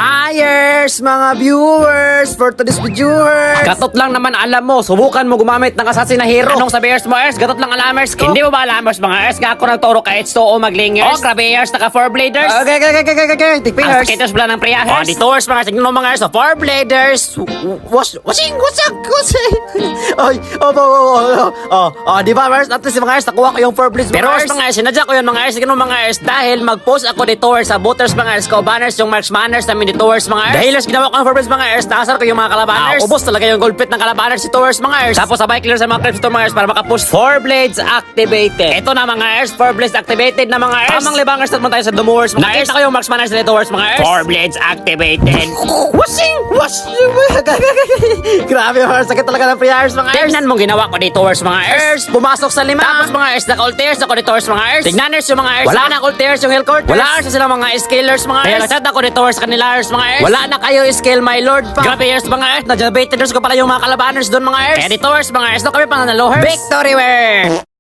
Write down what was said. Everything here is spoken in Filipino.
Hires, mga viewers, for today's viewers. Gatot lang naman alam mo, subukan mo gumamit ng assassin na hero. Anong sabi Ers mo Ers? Gatot lang alamers ko. Hindi mo ba alamers mga Ers? Gako ng toro ka H2O maglingers. Oh, grabe Ers, naka 4 bladers. Okay. Take Ang pillars. skaters pala ng priya Ers. Oh, dito Ers mga signo mga Ers, 4 bladers. Wasing. Ay, di ba, Ers? At least mga Ers, nakuha ko yung 4 blades, Pero mga Ers Ers. mga Ers, sinadya ko yun mga Ers, signo mga Ers, dahil mag-post ako dito Ers sa booters mga Ers, ko banners yung marks manners namin dito Ers mga Ers. Dahil Ers, ginawa ko ang 4 blades mga Ers, nakasar ko yung mga kalabanners. Ubos talaga yung gold plate ng kalabanners dito Ers mga Ers. Tapos sabay clear sa mga clips dito mga Ers para makapush 4 blades activated. Ito na mga Ers, 4 blades activated na mga Ers. Tamang libangers naman tayo sa Dumowers mga Ers. Nakita ko yung marks manners dito Ers mga Ers. 4 blades activated. Wasing. Grabe, Ers. Sakit talaga ng pre-hires, mga Ers. Tignan mo ginawa ko dito Ers mga Ers. Ers, pumasok sa 5. Tapos mga Ers, naka-ultiers ako dito Ers mga Ers. Tignan Ers yung mga Ers. Wala na ultiers yung Hellcourt. Wala Ers sila mga scalers mga Ers. Kaya nagchat ako dito Ers kanila Ers mga Ers. Wala na kayo scale my lord pa. Grabe Ers mga Ers. Nadyabated Ers ko pala yung mga kalabanners doon mga Ers. Kaya dito Ers mga Ers. Doon kami pananalo Ers. Victory Ers.